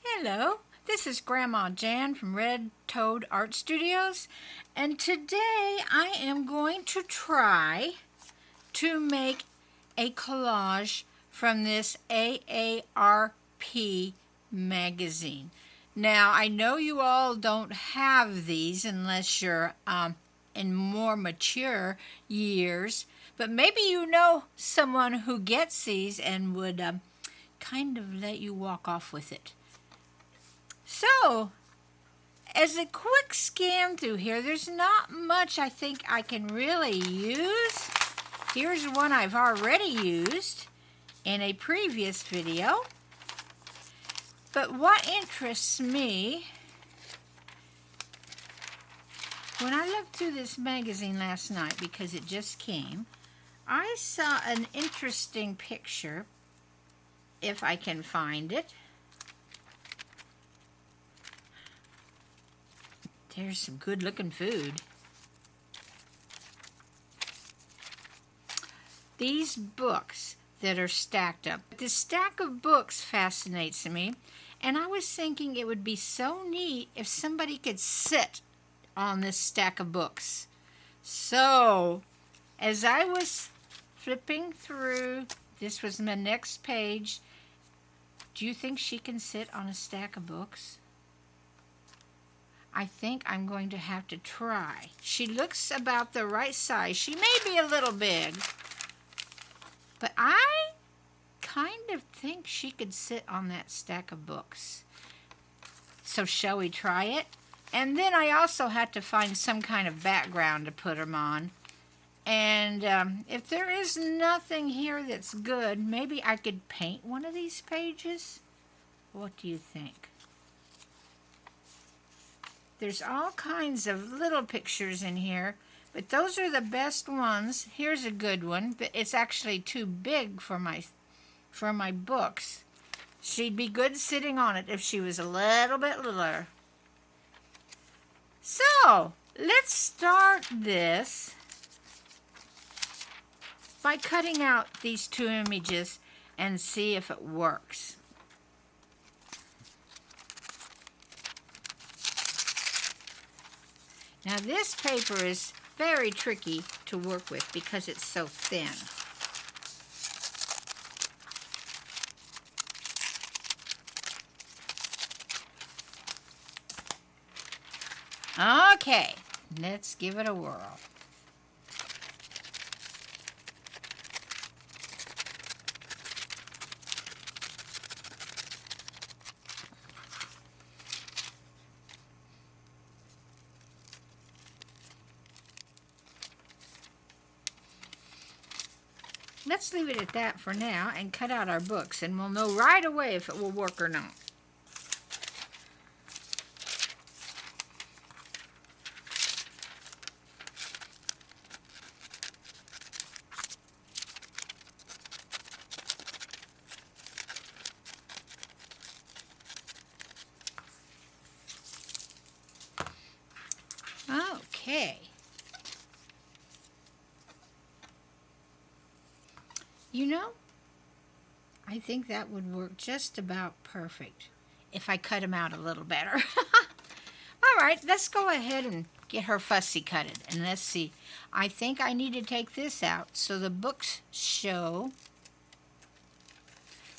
Hello, this is Grandma Jan from Red Toad Art Studios, and today I am going to try to make a collage from this AARP magazine. Now, I know you all don't have these unless you're in more mature years, but maybe you know someone who gets these and would kind of let you walk off with it. So, as a quick scan through here, there's not much I think I can really use. Here's one I've already used in a previous video. But what interests me, when I looked through this magazine last night, because it just came, I saw an interesting picture, if I can find it. There's some good-looking food. These books that are stacked up. This stack of books fascinates me, and I was thinking it would be so neat if somebody could sit on this stack of books. So, as I was flipping through, this was my next page. Do you think she can sit on a stack of books? I think I'm going to have to try. She looks about the right size. She may be a little big, but I kind of think she could sit on that stack of books. So shall we try it? And then I also had to find some kind of background to put them on. And if there is nothing here that's good, maybe I could paint one of these pages? What do you think? There's all kinds of little pictures in here, but those are the best ones. Here's a good one, but it's actually too big for my books. She'd be good sitting on it if she was a little bit littler. So, let's start this by cutting out these two images and see if it works. Now this paper is very tricky to work with because it's so thin. Okay, let's give it a whirl. Let's leave it at that for now and cut out our books, and we'll know right away if it will work or not. Okay. You know, I think that would work just about perfect if I cut them out a little better. All right, let's go ahead and get her fussy cutted, and let's see. I think I need to take this out so the books show.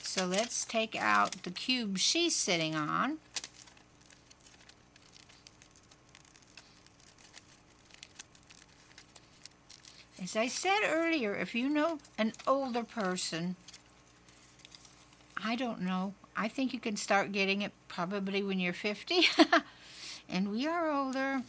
So let's take out the cube she's sitting on. As I said earlier, if you know an older person, I don't know, I think you can start getting it probably when you're 50, and we are older.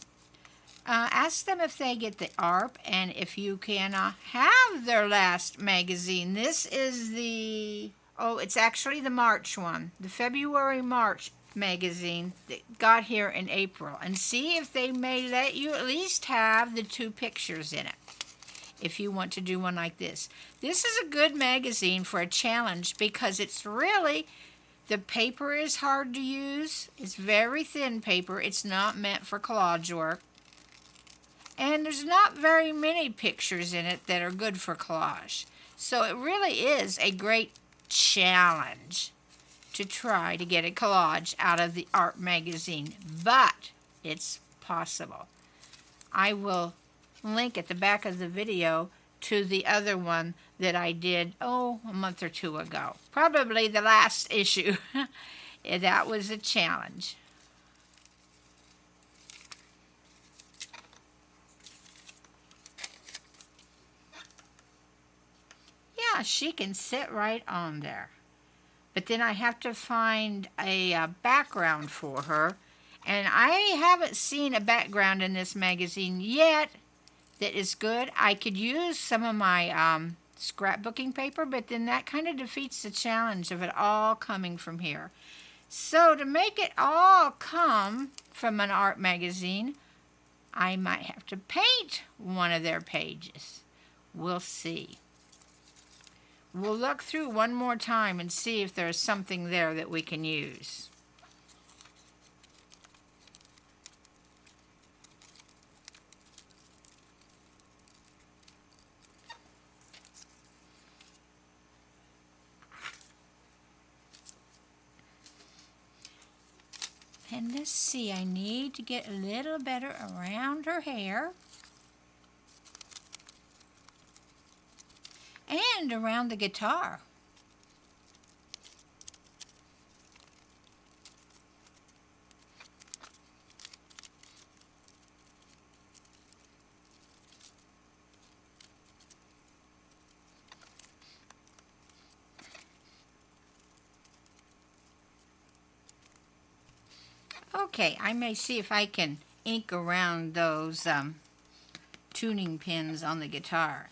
Ask them if they get the AARP, and if you can have their last magazine. This is it's actually the March one, the February-March magazine that got here in April, and see if they may let you at least have the two pictures in it, if you want to do one like this. This is a good magazine for a challenge because it's really, the paper is hard to use. It's very thin paper. It's not meant for collage work. And there's not very many pictures in it that are good for collage. So it really is a great challenge. to try to get a collage out of the AARP magazine, but it's possible. I will link at the back of the video to the other one that I did, a month or two ago. Probably the last issue. That was a challenge. Yeah, she can sit right on there. But then I have to find a background for her. And I haven't seen a background in this magazine yet that is good. I could use some of my scrapbooking paper, but then that kind of defeats the challenge of it all coming from here. So to make it all come from an art magazine, I might have to paint one of their pages. We'll see. We'll look through one more time and see if there's something there that we can use. And let's see, I need to get a little better around her hair. And around the guitar. Okay, I may see if I can ink around those tuning pins on the guitar.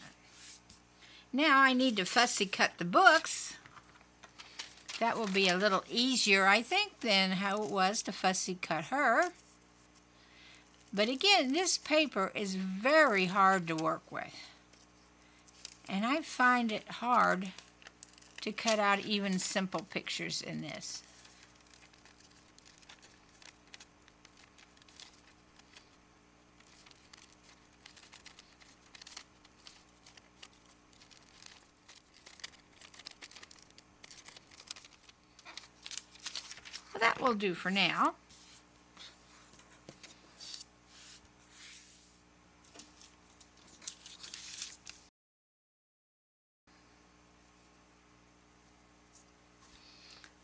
Now I need to fussy cut the books. That will be a little easier, I think, than how it was to fussy cut her. But again, this paper is very hard to work with. And I find it hard to cut out even simple pictures in this. That will do for now.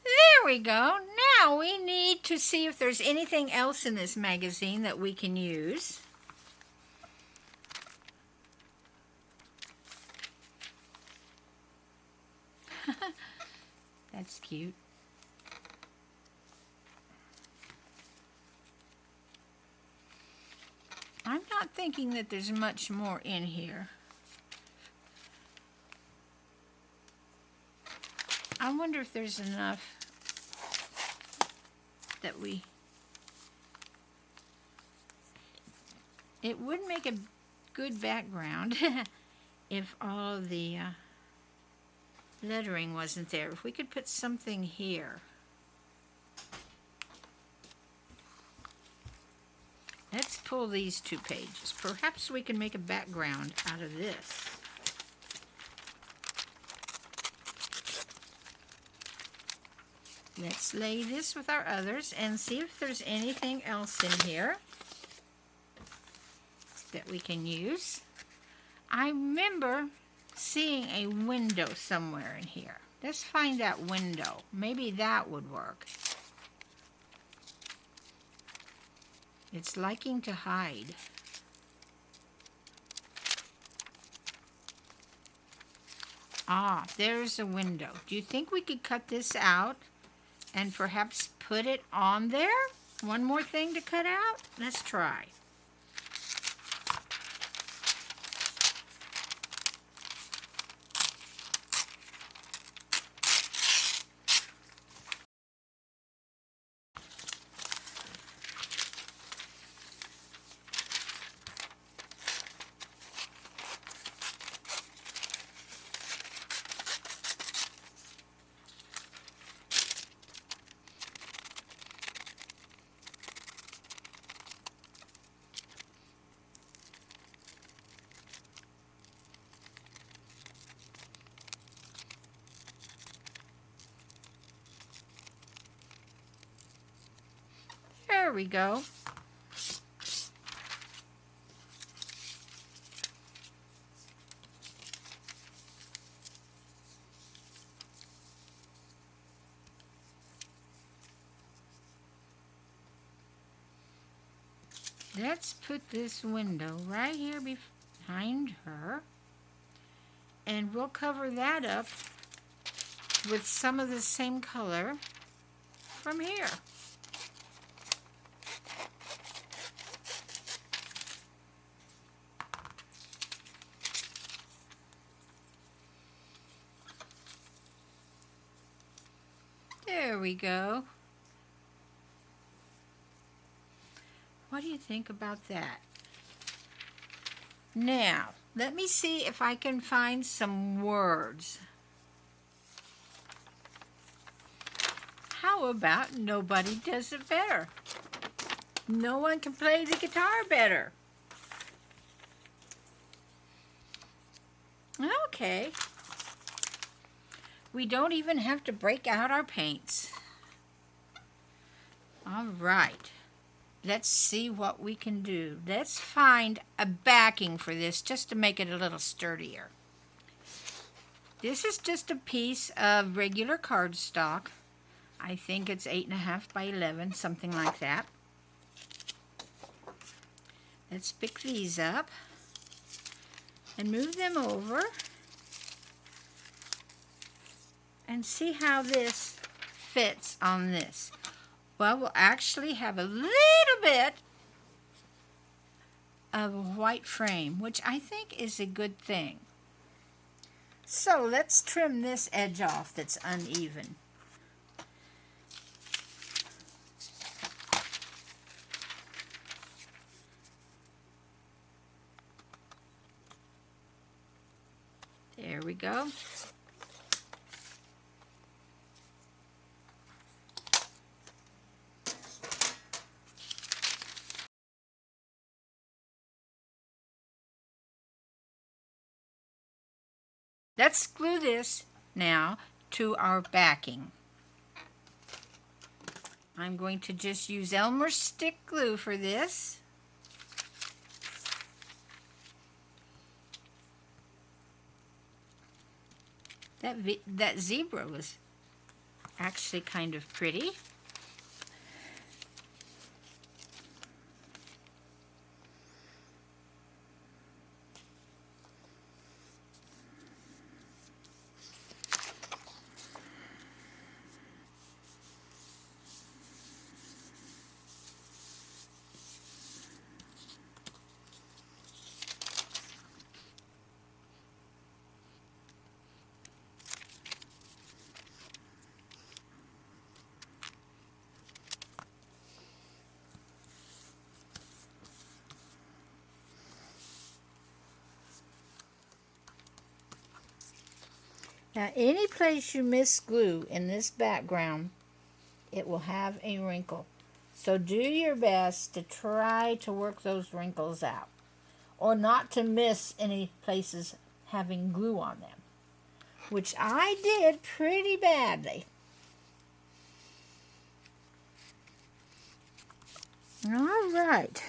There we go. Now we need to see if there's anything else in this magazine that we can use. That's cute. I'm not thinking that there's much more in here. I wonder if there's enough that it would make a good background if all of the lettering wasn't there. If we could put something here. Let's pull these 2 pages. Perhaps we can make a background out of this. Let's lay this with our others and see if there's anything else in here that we can use. I remember seeing a window somewhere in here. Let's find that window. Maybe that would work. It's liking to hide. Ah, there's a window. Do you think we could cut this out and perhaps put it on there? One more thing to cut out? Let's try. There we go. Let's put this window right here behind her, and we'll cover that up with some of the same color from here. There we go. What do you think about that? Now, let me see if I can find some words. How about nobody does it better? No one can play the guitar better. Okay. We don't even have to break out our paints. All right. Let's see what we can do. Let's find a backing for this just to make it a little sturdier. This is just a piece of regular cardstock. I think it's 8.5 by 11, something like that. Let's pick these up and move them over and see how this fits on this. Well, we'll actually have a little bit of a white frame, which I think is a good thing. So let's trim this edge off that's uneven. There we go. Let's glue this now to our backing. I'm going to just use Elmer's stick glue for this. That zebra was actually kind of pretty. Now, any place you miss glue in this background, it will have a wrinkle. So do your best to try to work those wrinkles out, or not to miss any places having glue on them, which I did pretty badly. All right.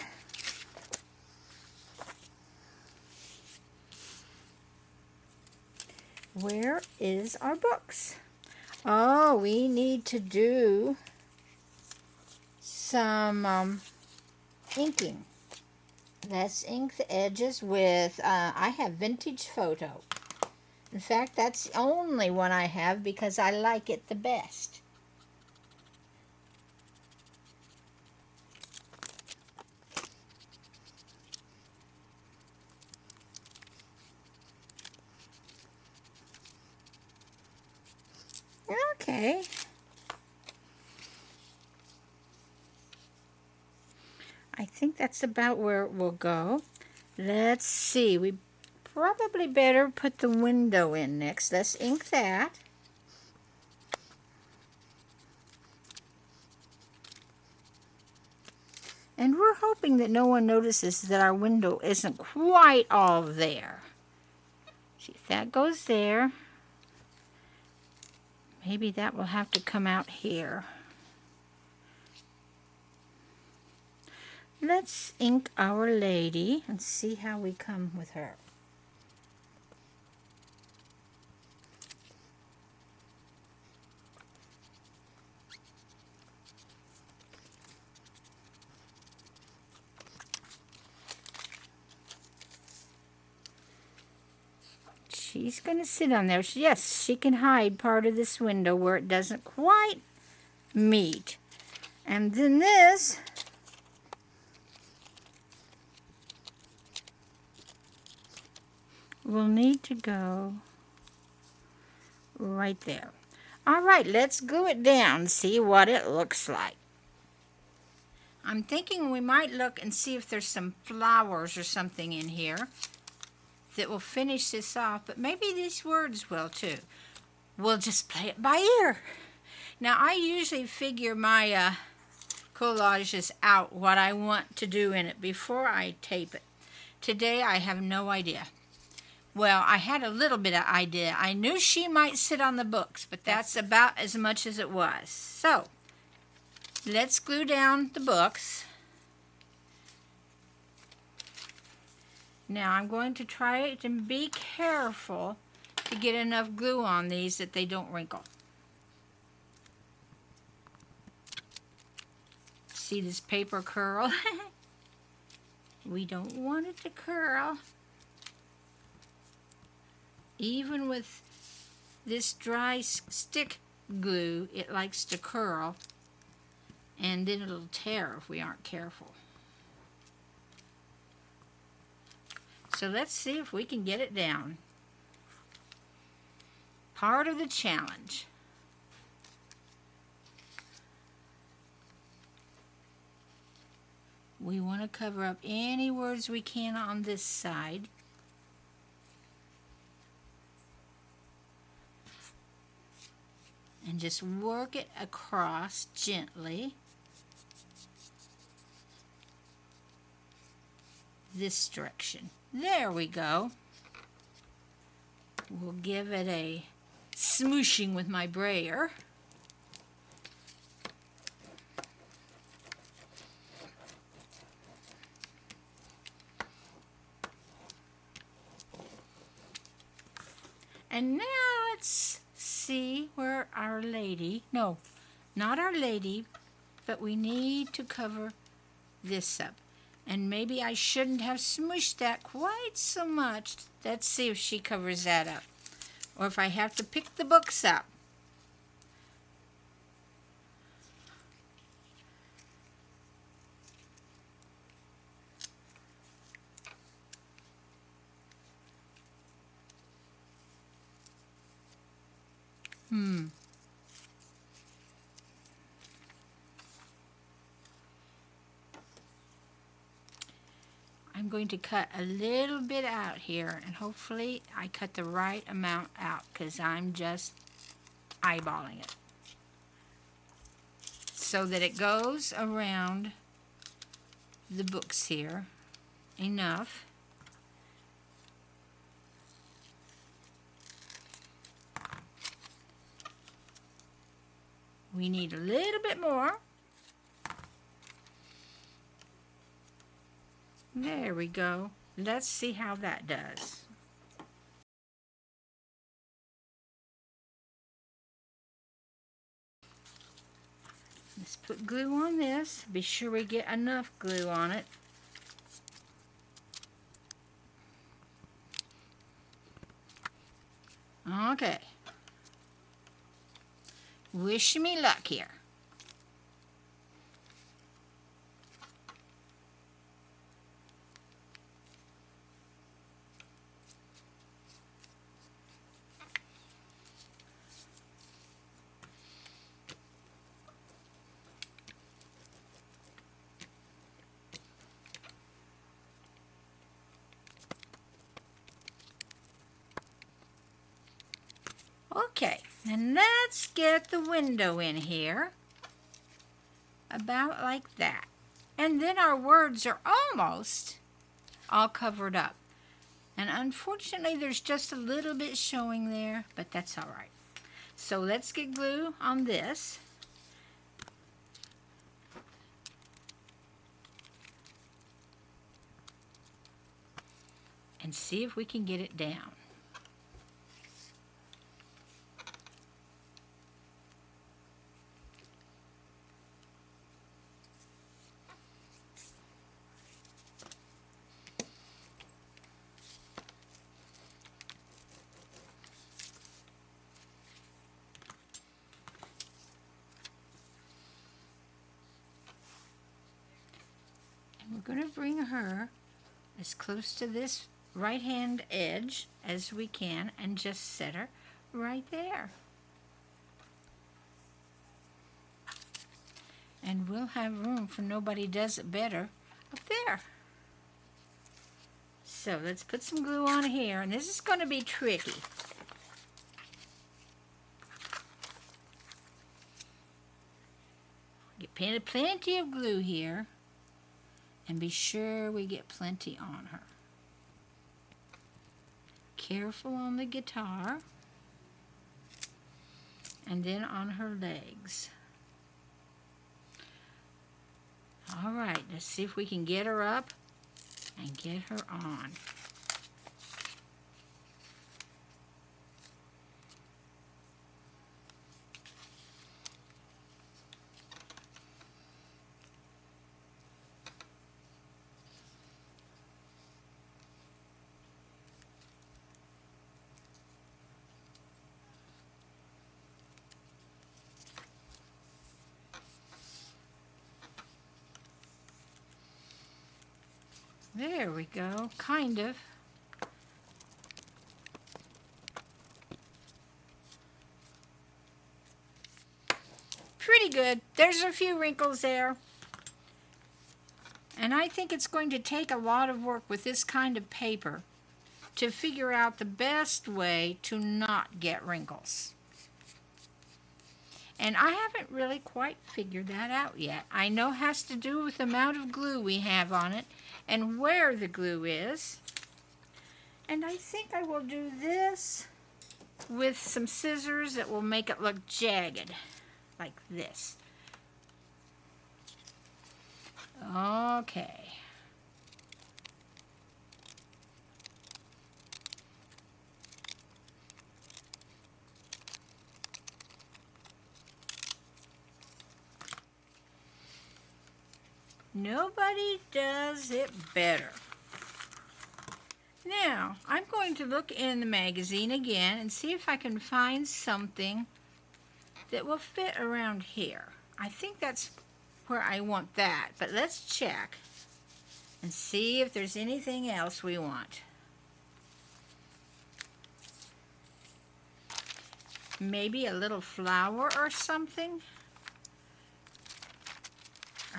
Where is our books? Oh, we need to do some inking. Let's ink the edges with, I have Vintage Photo. In fact, that's the only one I have because I like it the best. Okay. I think that's about where it will go. Let's see. We probably better put the window in next. Let's ink that. And we're hoping that no one notices that our window isn't quite all there. See if that goes there. Maybe that will have to come out here. let's ink Our Lady and see how we come with her. She's going to sit on there. Yes, she can hide part of this window where it doesn't quite meet. And then this will need to go right there. All right, let's glue it down and see what it looks like. I'm thinking we might look and see if there's some flowers or something in here that will finish this off, but maybe these words will too. We'll just play it by ear. Now, I usually figure my collages out, what I want to do in it before I tape it. Today, I have no idea. Well, I had a little bit of idea. I knew she might sit on the books, but that's about as much as it was. So, let's glue down the books. Now, I'm going to try to be careful to get enough glue on these that they don't wrinkle. See this paper curl? We don't want it to curl. Even with this dry stick glue, it likes to curl, and then it'll tear if we aren't careful. So let's see if we can get it down. Part of the challenge. We want to cover up any words we can on this side. And just work it across gently. This direction. There we go. We'll give it a smooshing with my brayer. And now let's see where Our Lady, no, not Our Lady, but we need to cover this up. And maybe I shouldn't have smooshed that quite so much. Let's see if she covers that up. Or if I have to pick the books up. I'm going to cut a little bit out here, and hopefully I cut the right amount out because I'm just eyeballing it. So that it goes around the books here enough. We need a little bit more. There we go. Let's see how that does. Let's put glue on this. Be sure we get enough glue on it. Okay. Wish me luck here. Okay, and let's get the window in here, about like that. And then our words are almost all covered up. And unfortunately, there's just a little bit showing there, but that's all right. So let's get glue on this. and see if we can get it down. We're going to bring her as close to this right hand edge as we can and just set her right there. And we'll have room for Nobody Does It Better up there. So let's put some glue on here, and this is going to be tricky. Get plenty of glue here. And be sure we get plenty on her. Careful on the guitar. And then on her legs. All right, let's see if we can get her up and get her on. There we go, kind of. Pretty good. There's a few wrinkles there. And I think it's going to take a lot of work with this kind of paper to figure out the best way to not get wrinkles. And I haven't really quite figured that out yet. I know it has to do with the amount of glue we have on it and where the glue is. And I think I will do this with some scissors that will make it look jagged, like this. Okay. Nobody does it better. Now, I'm going to look in the magazine again and see if I can find something that will fit around here. I think that's where I want that, but let's check and see if there's anything else we want. Maybe a little flower or something?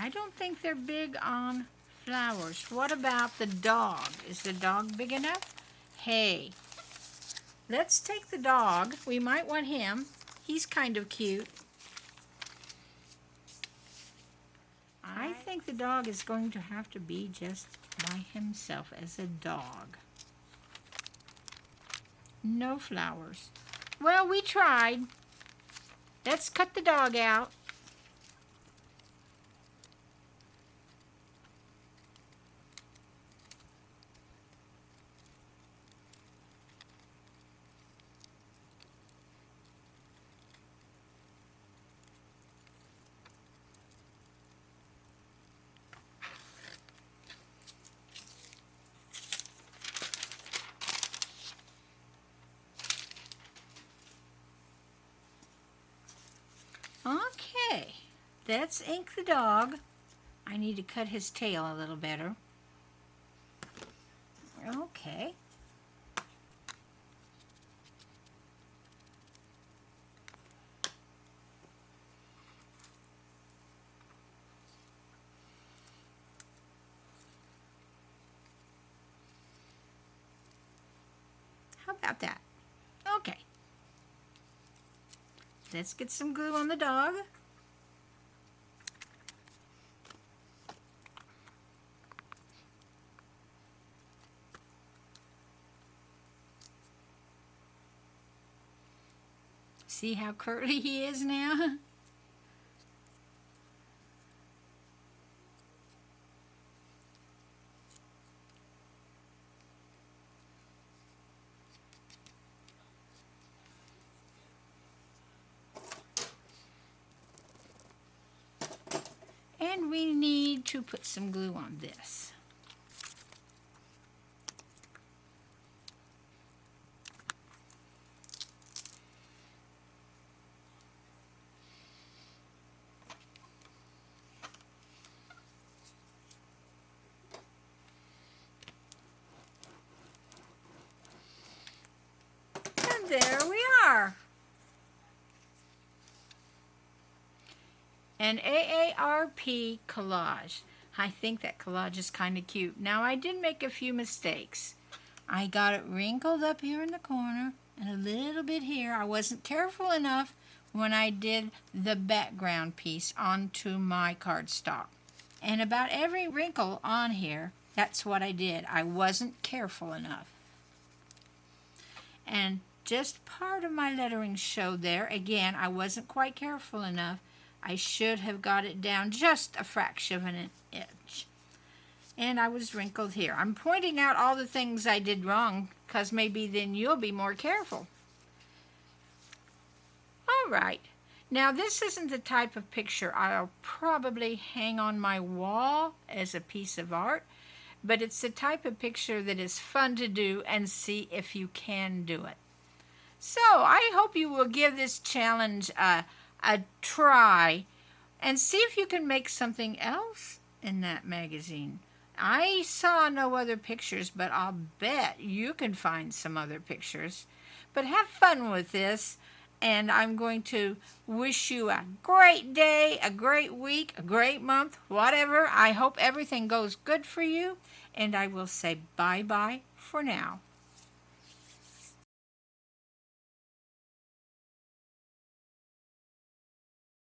I don't think they're big on flowers. What about the dog? Is the dog big enough? Hey, let's take the dog. We might want him. He's kind of cute. I think the dog is going to have to be just by himself as a dog. No flowers. Well, we tried. Let's cut the dog out. Okay, let's ink the dog. I need to cut his tail a little better. Okay. How about that? Okay. Let's get some glue on the dog. See how curly he is now? And we need to put some glue on this. And there we are. An AARP collage. I think that collage is kind of cute. Now, I did make a few mistakes. I got it wrinkled up here in the corner and a little bit here. I wasn't careful enough when I did the background piece onto my cardstock. And about every wrinkle on here, that's what I did. I wasn't careful enough. And just part of my lettering showed there. Again, I wasn't quite careful enough. I should have got it down just a fraction of an inch. And I was wrinkled here. I'm pointing out all the things I did wrong because maybe then you'll be more careful. All right. Now, this isn't the type of picture I'll probably hang on my wall as a piece of art, but it's the type of picture that is fun to do and see if you can do it. So, I hope you will give this challenge a try and see if you can make something else in that magazine. I saw no other pictures, but I'll bet you can find some other pictures. But have fun with this, and I'm going to wish you a great day, a great week, a great month, whatever. I hope everything goes good for you, and I will say bye-bye for now.